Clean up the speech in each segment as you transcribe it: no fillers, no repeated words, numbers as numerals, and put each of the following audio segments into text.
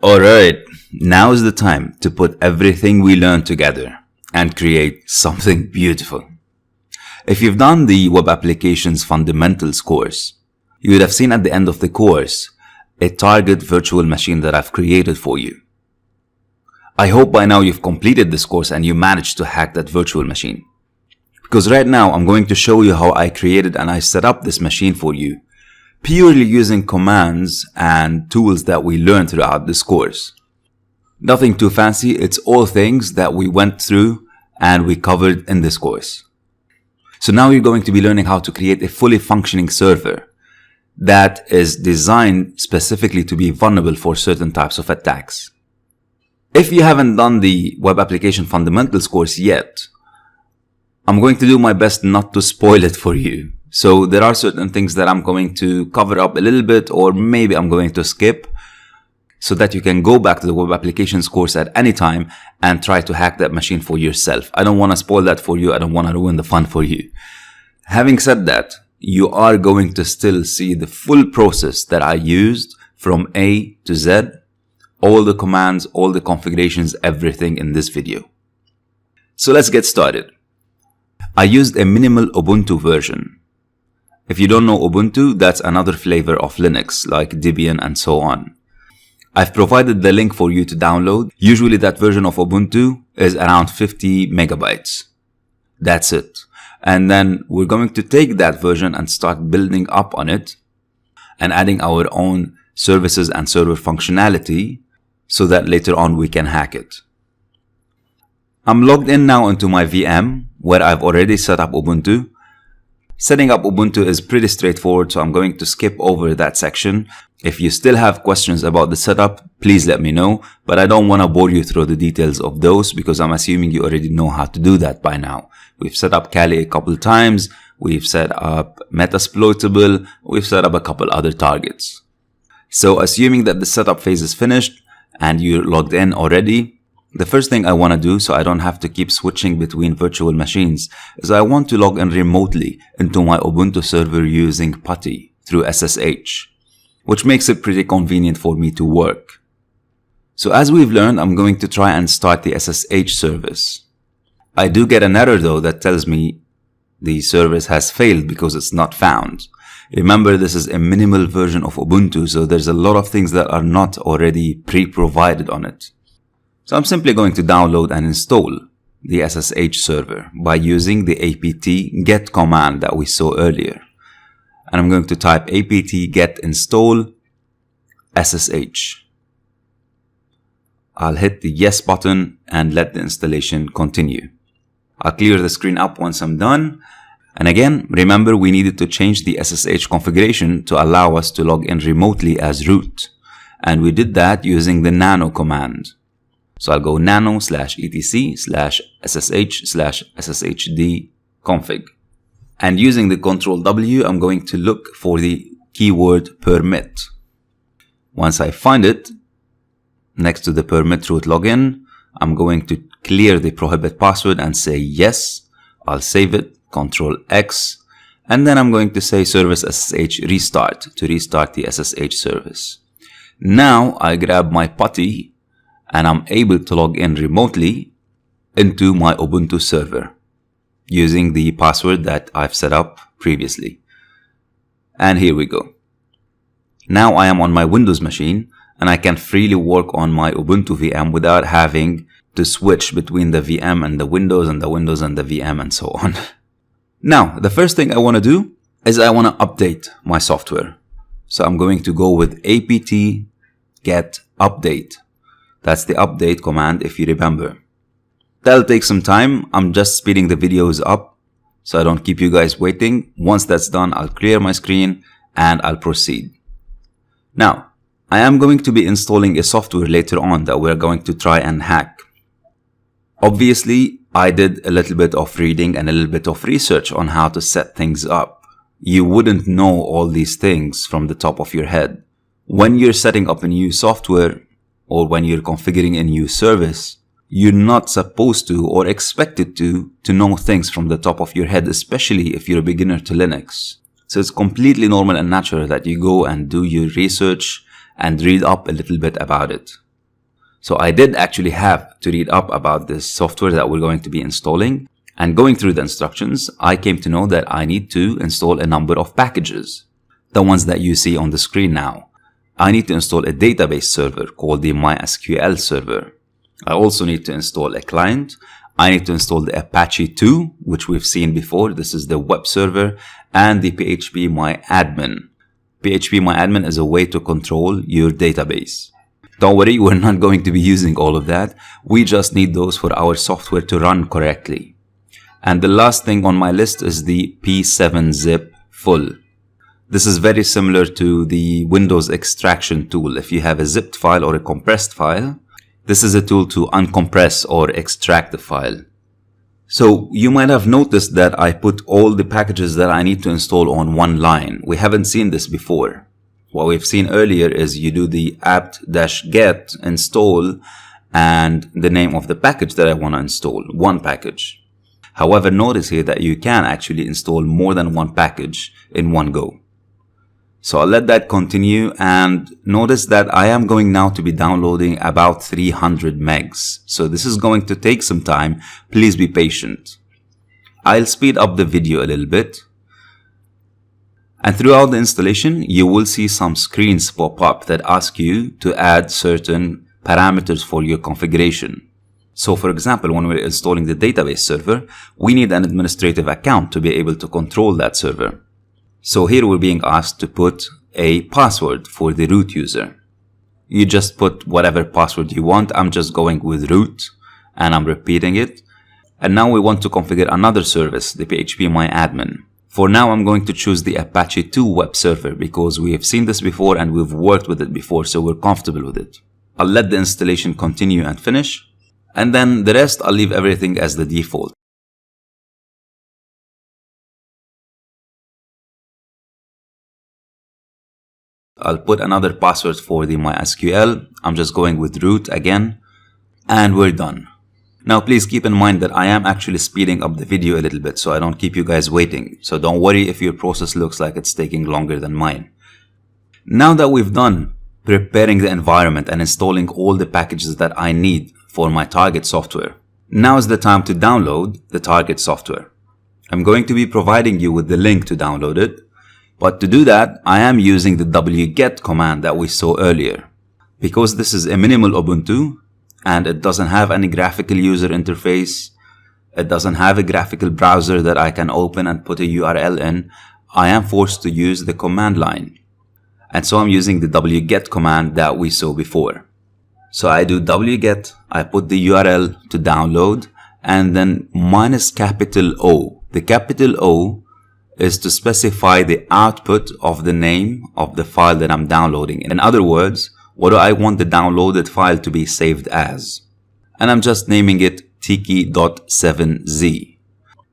Alright, now is the time to put everything we learned together and create something beautiful. If you've done the Web Applications Fundamentals course, you would have seen at the end of the course a target virtual machine that I've created for you. I hope by now you've completed this course and you managed to hack that virtual machine. Because right now I'm going to show you how I created and I set up this machine for you, purely using commands and tools that we learned throughout this course. Nothing too fancy, it's all things that we went through and we covered in this course. So now you're going to be learning how to create a fully functioning server that is designed specifically to be vulnerable for certain types of attacks. If you haven't done the Web Application Fundamentals course yet, I'm going to do my best not to spoil it for you. So there are certain things that I'm going to cover up a little bit, or maybe I'm going to skip, so that you can go back to the Web Applications course at any time and try to hack that machine for yourself. I don't want to spoil that for you. I don't want to ruin the fun for you. Having said that, you are going to still see the full process that I used from A to Z, all the commands, all the configurations, everything in this video. So let's get started. I used a minimal Ubuntu version. If you don't know Ubuntu, that's another flavor of Linux like Debian and so on. I've provided the link for you to download. Usually that version of Ubuntu is around 50 megabytes. That's it. And then we're going to take that version and start building up on it and adding our own services and server functionality so that later on we can hack it. I'm logged in now into my VM where I've already set up Ubuntu. Setting up Ubuntu is pretty straightforward, so I'm going to skip over that section. If you still have questions about the setup, please let me know, but I don't want to bore you through the details of those because I'm assuming you already know how to do that by now. We've set up Kali a couple times, we've set up Metasploitable, we've set up a couple other targets. So assuming that the setup phase is finished and you're logged in already, the first thing I want to do, so I don't have to keep switching between virtual machines, is I want to log in remotely into my Ubuntu server using PuTTY through SSH, which makes it pretty convenient for me to work. So as we've learned, I'm going to try and start the SSH service. I do get an error though that tells me the service has failed because it's not found. Remember, this is a minimal version of Ubuntu, so there's a lot of things that are not already pre-provided on it. So I'm simply going to download and install the SSH server by using the apt get command that we saw earlier. And I'm going to type apt get install SSH. I'll hit the yes button and let the installation continue. I'll clear the screen up once I'm done. And again, remember we needed to change the SSH configuration to allow us to log in remotely as root. And we did that using the nano command. So I'll go nano/etc/ssh/sshd config. And using the Ctrl W, I'm going to look for the keyword permit. Once I find it, next to the permit root login, I'm going to clear the prohibit password and say yes. I'll save it, Ctrl X, and then I'm going to say service SSH restart to restart the SSH service. Now I grab my PuTTY and I'm able to log in remotely into my Ubuntu server using the password that I've set up previously. And here we go. Now I am on my Windows machine and I can freely work on my Ubuntu VM without having to switch between the VM and the Windows and the Windows and the VM and so on. Now, the first thing I want to do is I want to update my software. So I'm going to go with apt get update. That's the update command if you remember. That'll take some time. I'm just speeding the videos up so I don't keep you guys waiting. Once that's done, I'll clear my screen and I'll proceed. Now, I am going to be installing a software later on that we're going to try and hack. Obviously, I did a little bit of reading and a little bit of research on how to set things up. You wouldn't know all these things from the top of your head. When you're setting up a new software, or when you're configuring a new service, you're not supposed to or expected to know things from the top of your head, especially if you're a beginner to Linux. So it's completely normal and natural that you go and do your research and read up a little bit about it. So I did actually have to read up about this software that we're going to be installing. And going through the instructions, I came to know that I need to install a number of packages. The ones that you see on the screen now. I need to install a database server called the MySQL server. I also need to install a client. I need to install the Apache 2, which we've seen before. This is the web server, and the phpMyAdmin. phpMyAdmin is a way to control your database. Don't worry, we're not going to be using all of that. We just need those for our software to run correctly. And the last thing on my list is the P7zip full. This is very similar to the Windows extraction tool. If you have a zipped file or a compressed file, this is a tool to uncompress or extract the file. So you might have noticed that I put all the packages that I need to install on one line. We haven't seen this before. What we've seen earlier is you do the apt-get install and the name of the package that I want to install, one package. However, notice here that you can actually install more than one package in one go. So I'll let that continue, and notice that I am going now to be downloading about 300 megs. So this is going to take some time. Please be patient. I'll speed up the video a little bit. And throughout the installation, you will see some screens pop up that ask you to add certain parameters for your configuration. So for example, when we're installing the database server, we need an administrative account to be able to control that server. So here we're being asked to put a password for the root user. You just put whatever password you want. I'm just going with root and I'm repeating it. And now we want to configure another service, the phpMyAdmin. For now, I'm going to choose the Apache 2 web server because we have seen this before and we've worked with it before, so we're comfortable with it. I'll let the installation continue and finish. And then the rest, I'll leave everything as the default. I'll put another password for the MySQL. I'm just going with root again. And we're done. Now please keep in mind that I am actually speeding up the video a little bit so I don't keep you guys waiting. So don't worry if your process looks like it's taking longer than mine. Now that we've done preparing the environment and installing all the packages that I need for my target software, now is the time to download the target software. I'm going to be providing you with the link to download it. But to do that, I am using the wget command that we saw earlier. Because this is a minimal Ubuntu and it doesn't have any graphical user interface, it doesn't have a graphical browser that I can open and put a URL in, I am forced to use the command line. And so I'm using the wget command that we saw before. So I do wget, I put the URL to download, and then -O. The capital O is to specify the output of the name of the file that I'm downloading. In other words, what do I want the downloaded file to be saved as? And I'm just naming it tiki.7z.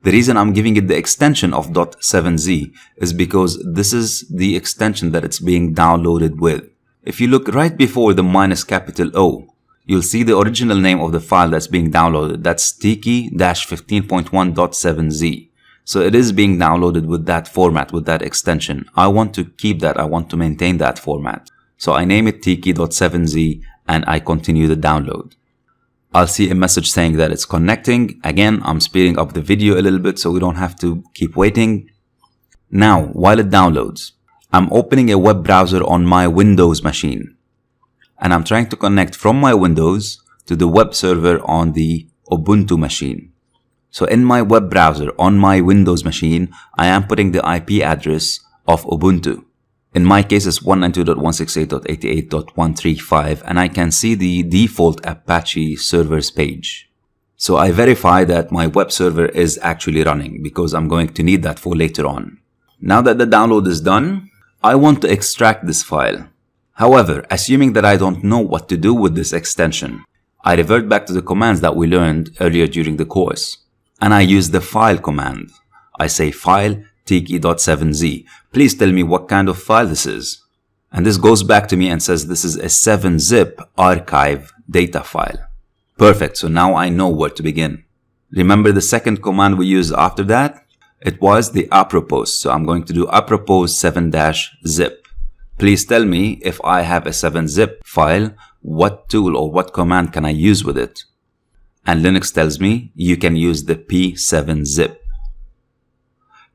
The reason I'm giving it the extension of .7z is because this is the extension that it's being downloaded with. If you look right before the -O, you'll see the original name of the file that's being downloaded. That's tiki-15.1.7z. So it is being downloaded with that format, with that extension. I want to keep that. I want to maintain that format. So I name it tiki.7z and I continue the download. I'll see a message saying that it's connecting. Again, I'm speeding up the video a little bit so we don't have to keep waiting. Now, while it downloads, I'm opening a web browser on my Windows machine. And I'm trying to connect from my Windows to the web server on the Ubuntu machine. So in my web browser on my Windows machine, I am putting the IP address of Ubuntu. In my case, it's 192.168.88.135, and I can see the default Apache servers page. So I verify that my web server is actually running because I'm going to need that for later on. Now that the download is done, I want to extract this file. However, assuming that I don't know what to do with this extension, I revert back to the commands that we learned earlier during the course. And I use the file command. I say file tiki.7z. Please tell me what kind of file this is. And this goes back to me and says this is a 7-zip archive data file. Perfect, so now I know where to begin. Remember the second command we used after that? It was the apropos, so I'm going to do apropos 7-zip. Please tell me if I have a 7-zip file what tool or what command can I use with it? And Linux tells me you can use the p7-zip.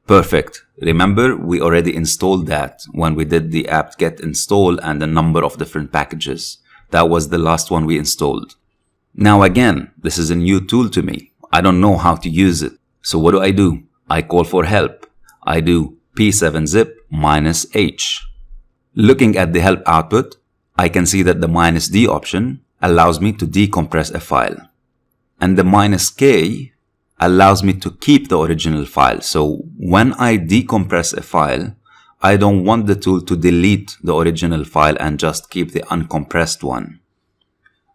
Perfect. Remember, we already installed that when we did the apt-get install and a number of different packages. That was the last one we installed. Now again, this is a new tool to me. I don't know how to use it. So what do? I call for help. I do p7-zip -h. Looking at the help output, I can see that the -d option allows me to decompress a file. And the -k allows me to keep the original file. So when I decompress a file, I don't want the tool to delete the original file and just keep the uncompressed one.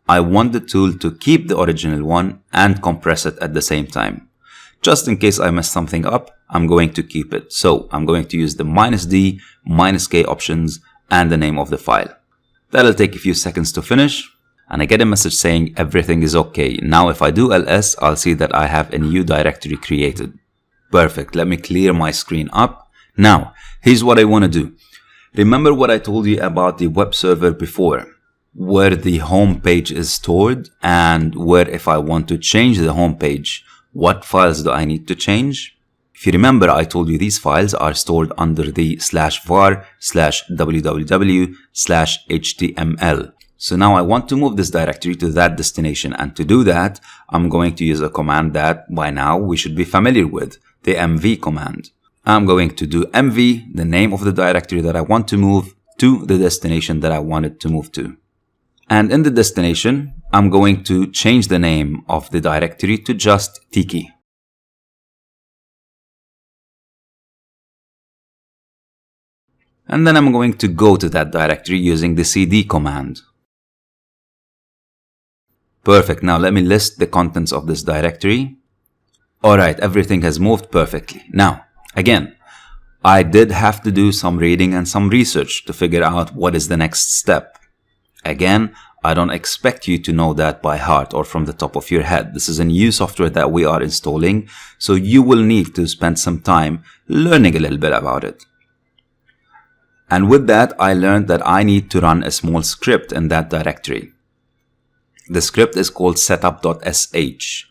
I want the tool to keep the original one and compress it at the same time. Just in case I mess something up, I'm going to keep it. So I'm going to use the -d, -k options and the name of the file. That'll take a few seconds to finish. And I get a message saying everything is okay. Now if I do ls, I'll see that I have a new directory created. Perfect. Let me clear my screen up. Now, here's what I want to do. Remember what I told you about the web server before, where the home page is stored and where if I want to change the home page, what files do I need to change? If you remember, I told you these files are stored under the /var/www/html. So now I want to move this directory to that destination, and to do that, I'm going to use a command that by now we should be familiar with, the mv command. I'm going to do mv, the name of the directory that I want to move, to the destination that I want it to move to. And in the destination, I'm going to change the name of the directory to just Tiki. And then I'm going to go to that directory using the cd command. Perfect. Now let me list the contents of this directory. Alright, everything has moved perfectly. Now, again, I did have to do some reading and some research to figure out what is the next step. Again, I don't expect you to know that by heart or from the top of your head. This is a new software that we are installing, so you will need to spend some time learning a little bit about it. And with that, I learned that I need to run a small script in that directory. The script is called setup.sh.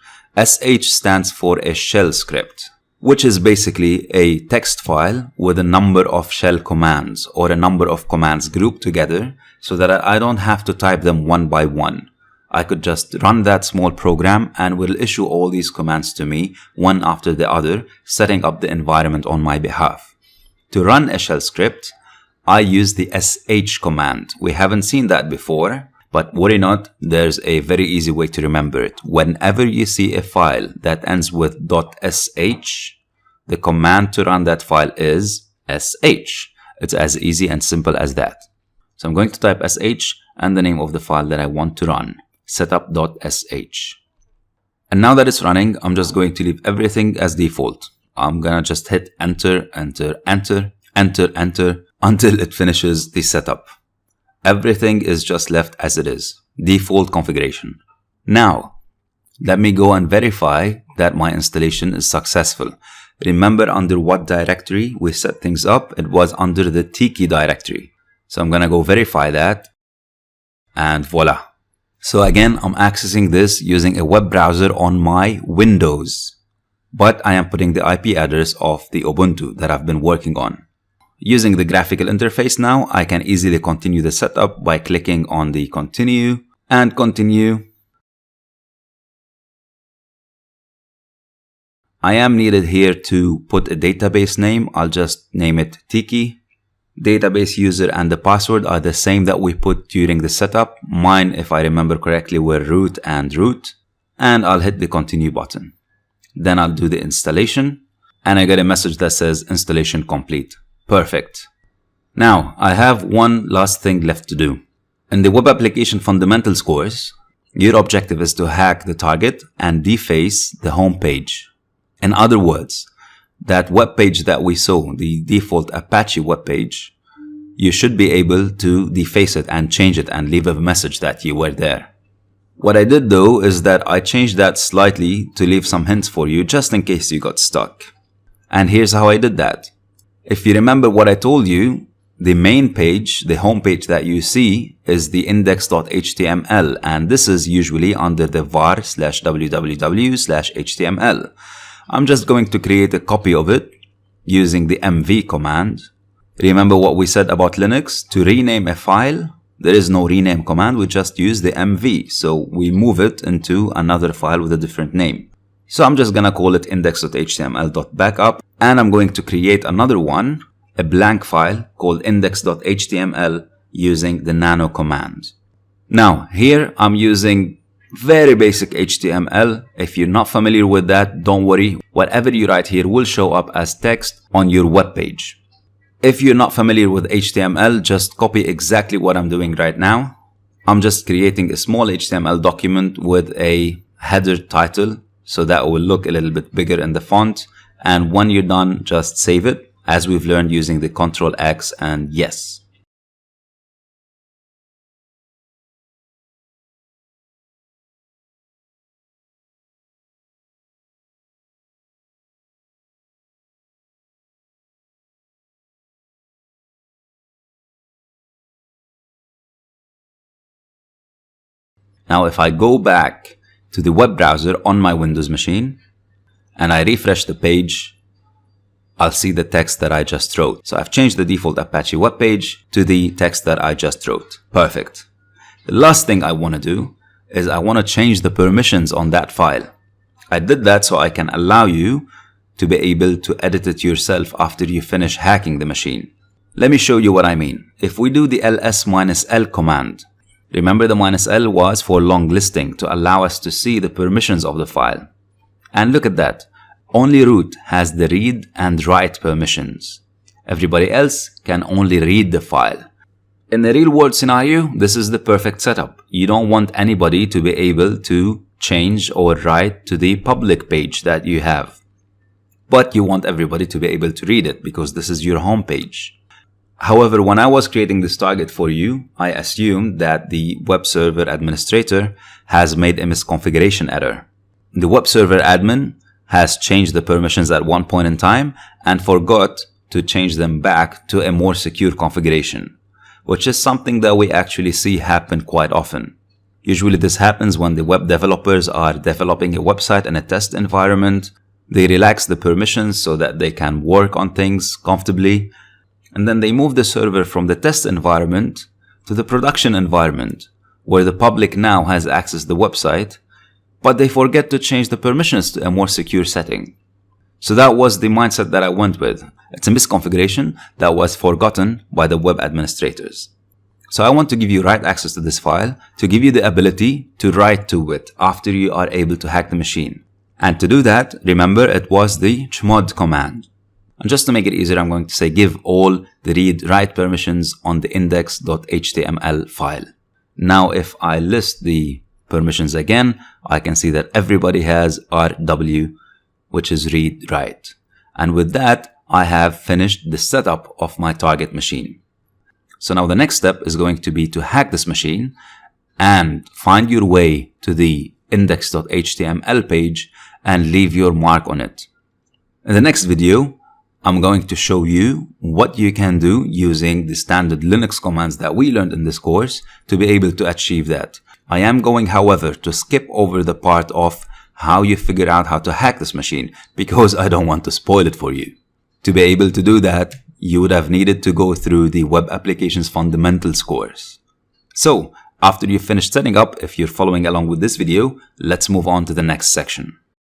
sh stands for a shell script, which is basically a text file with a number of shell commands or a number of commands grouped together so that I don't have to type them one by one. I could just run that small program and will issue all these commands to me one after the other, setting up the environment on my behalf. To run a shell script, I use the sh command. We haven't seen that before. But worry not, there's a very easy way to remember it. Whenever you see a file that ends with .sh, the command to run that file is sh. It's as easy and simple as that. So I'm going to type sh and the name of the file that I want to run, setup.sh. And now that it's running, I'm just going to leave everything as default. I'm gonna just hit enter, enter, enter, enter, enter until it finishes the setup. Everything is just left as it is, default configuration. Now, let me go and verify that my installation is successful. Remember under what directory we set things up? It was under the Tiki directory. So I'm gonna go verify that, and voila. So again, I'm accessing this using a web browser on my Windows, but I am putting the IP address of the Ubuntu that I've been working on. Using the graphical interface now, I can easily continue the setup by clicking on the continue and continue. I am needed here to put a database name. I'll just name it Tiki. Database user and the password are the same that we put during the setup. Mine, if I remember correctly, were root and root. And I'll hit the continue button. Then I'll do the installation. And I get a message that says installation complete. Perfect. Now, I have one last thing left to do. In the Web Application Fundamentals course, your objective is to hack the target and deface the home page. In other words, that web page that we saw, the default Apache web page, you should be able to deface it and change it and leave a message that you were there. What I did though is that I changed that slightly to leave some hints for you just in case you got stuck. And here's how I did that. If you remember what I told you, the main page, the home page that you see is the index.html, and this is usually under the var/www/html. I'm just going to create a copy of it using the mv command. Remember what we said about Linux? To rename a file, there is no rename command, we just use the mv. So we move it into another file with a different name. So I'm just gonna call it index.html.backup, and I'm going to create another one, a blank file called index.html using the nano command. Now here I'm using very basic HTML. If you're not familiar with that, don't worry. Whatever you write here will show up as text on your web page. If you're not familiar with HTML, just copy exactly what I'm doing right now. I'm just creating a small HTML document with a header title, so that will look a little bit bigger in the font. And when you're done, just save it, as we've learned using the Ctrl X and yes. Now if I go back to the web browser on my Windows machine and I refresh the page, I'll see the text that I just wrote. So I've changed the default Apache web page to the text that I just wrote. Perfect. The last thing I want to do is I want to change the permissions on that file. I did that so I can allow you to be able to edit it yourself after you finish hacking the machine. Let me show you what I mean. If we do the ls-l command, remember the -l was for long listing to allow us to see the permissions of the file. And look at that. Only root has the read and write permissions. Everybody else can only read the file. In the real world scenario, this is the perfect setup. You don't want anybody to be able to change or write to the public page that you have. But you want everybody to be able to read it because this is your home page. However, when I was creating this target for you, I assumed that the web server administrator has made a misconfiguration error. The web server admin has changed the permissions at one point in time and forgot to change them back to a more secure configuration, which is something that we actually see happen quite often. Usually this happens when the web developers are developing a website in a test environment. They relax the permissions so that they can work on things comfortably. And then they move the server from the test environment to the production environment, where the public now has access to the website, but they forget to change the permissions to a more secure setting. So that was the mindset that I went with. It's a misconfiguration that was forgotten by the web administrators. So I want to give you right access to this file to give you the ability to write to it after you are able to hack the machine. And to do that, remember it was the chmod command. And just to make it easier, I'm going to say give all the read-write permissions on the index.html file. Now, if I list the permissions again, I can see that everybody has RW, which is read-write. And with that, I have finished the setup of my target machine. So now the next step is going to be to hack this machine and find your way to the index.html page and leave your mark on it. In the next video, I'm going to show you what you can do using the standard Linux commands that we learned in this course to be able to achieve that. I am going, however, to skip over the part of how you figure out how to hack this machine because I don't want to spoil it for you. To be able to do that, you would have needed to go through the Web Applications Fundamentals course. So, after you've finished setting up, if you're following along with this video, let's move on to the next section.